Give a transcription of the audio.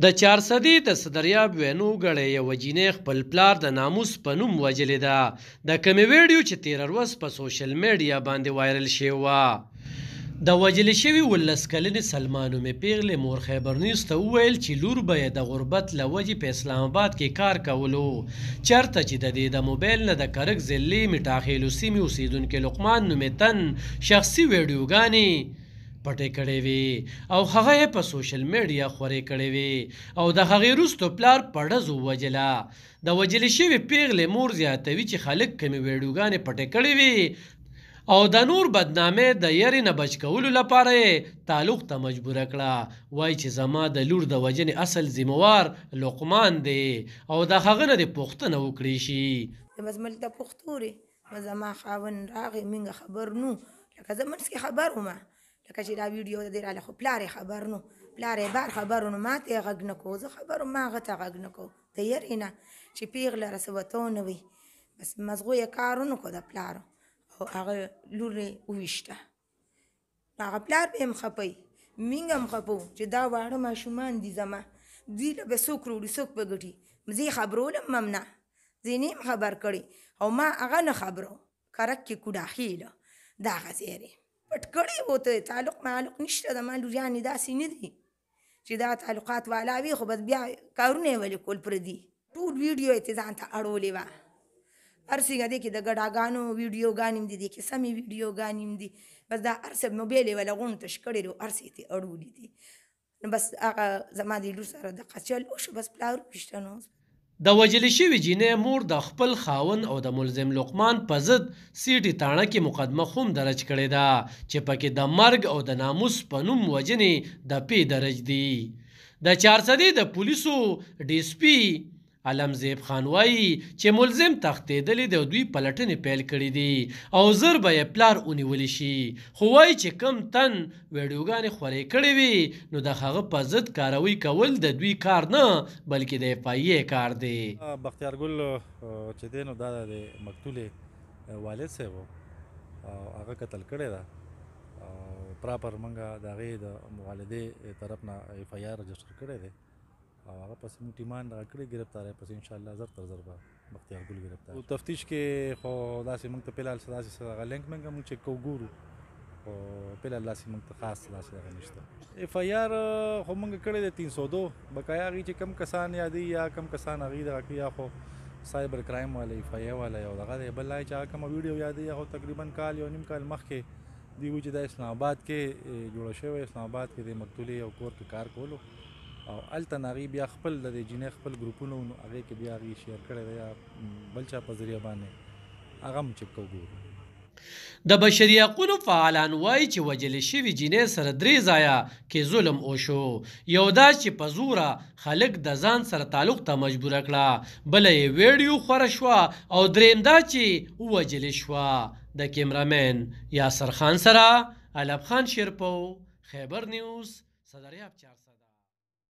د چارسدي د صدریاب وینو ګړی یوه جینۍ خپل پلار د ناموس په نوم وژلې ده. د کومې ویډیو چې تېره ورځ په سوشل میډیا باندې وایرل شوې وه. د وژلې شوي 19 کلنې سلما نومې پیغلې مور خیبر نیوز ته وویل چې لور به یې د غربت له وجې په اسلام آباد کې کار کولو، چېرته چې د دې د موبایل نه د کرک ضلعې میټاخیلو سیمې اوسېدونکي لقمان نومې تن شخصي ویډیوګانې پټې کړې وې او هغه یې په سوشل میډیا خورې کړې وې او د هغې وروسته پلار په ډزو ووجله. د وژلې شوې پیغلې مور زیاتوي چې خلک کومې ویډیوګانې پټې کړې وې او د نور بدنامۍ د یرې نه بچ کولو لپاره یې تعلق ته مجبوره کړه. وایي چې زما د لور د وژنې اصل ذمهوار لقمان دی او د هغه نه دې پوښتنه وکړی شي. مزمل ته پوښتورې زما خاوند راغی موږ خبر نو لکه زه منځ کې خبر ومه لکه چې دا ویډیو د دې راله خو پلار یې خبر نو پلار یې بار خبر نو ما ته یې غږ نه کو زه خبر وم ما هغه ته غږ نه کو د یرې نه چې پیغله راسه وته نه وي بس مزغو یې کار ونه کو د پلار او هغه لور یې وویشته. هغه پلار به هم خپه وي موږ هم خپه وو چې دا واړه ماشومان دي زما دوی له به څوک روړي څوک به ګټي زه یې خبرولم هم نه ځینې هم خبر کړی او ما هغه نه خبرو کرک کې کوډاخیله دغه زیرې پټ کړی وو ته تعلق معلق نشته د ما لوریانې داسې نه دي چې دا تعلقات والا وي خو بس بیا کارونه یې ولې کول پردي ټول ویډیو یې ته ځان ته اړولې وه هر څنګه دی کې د ګډاګانو ویډیوګانې هم دي دې کې سمې ویډیوګانې هم دي بس دا هر څه موبایل یې وله غونډ تش کړی دی هر څه یې ترې اړولي دي نو بس هغه زما د لور سره دقه چل وشو بس پلار وویشته نو. د وژلې شوې جینۍ مور د خپل خاوند او د ملزم لقمان په ضد سیټي تاڼه کې مقدمه هم درج کړې ده چې پکې د مرګ او د ناموس په نوم وژنې د پی درج دي. د چارسدي د پولیسو ډي اس پي علمزیب خان وایي چې ملزم تښتېدلی دی او دوی پلټنې پیل کړي دي او ژر به یې پلار ونیولی شي، خو وایي چې کم تن ویډیوګانې خورې کړې وي نو د هغه په ضد کاروي کول د دوی کار نه بلکې د اف آی ای کار دی. بختیار ګل چې دی نو دا د مقتولې والد صاحب و او هغه قتل کړی ده او پراپر موږ د هغې د والدې طرف نه اف آی آر رجسټر کړی دی او هغه پسې موږ ټیمان دغه کړی ګرفتار یې پسې انشاءالله زر تر زر به بختیار ګل ګرفتار تفتیش کې خو داسې موږ ته فلحال داسې هغه لینک موږ چې کو ګورو خو فلحال داسې موږ ته خاص داسې هغه نشته. اف آی آر خو موږ کړی دی 302 بقایا هغې چې کم کسان یادوي یا کم کسان هغې دغه کوي یا خو سایبر کرایم والا اف آی آی والا یو دغه دی بل چې هغه کومه ویډیو یادوي خو تقریبا کال یو نیم کال مخکې دوی وایي چې دا اسلام آباد کې جوړه شوی اسلام آباد کې د مقتولې یو کور کې کار کولو او هلته نه هغې بیا خپل د دې جینۍ خپل ګروپونه نو هغې کې بیا هغې شیر کړی دی یا بل چا په ذریعه باندې هغه هم چک کوو. د بشري حقونو فعالان وایي چې وژلې شوې جینۍ سره 3 ځایه کې ظلم وشو، یو دا چې په زوره خلک د ځان سره تعلق ته مجبوره کړه، بله یې ویډیو خوره شوه او دریم دا چې ووژلې شوه. د کیمرامین یاسر خان سره علب خان شیرپو، خیبر نیوز، صدریاب 400.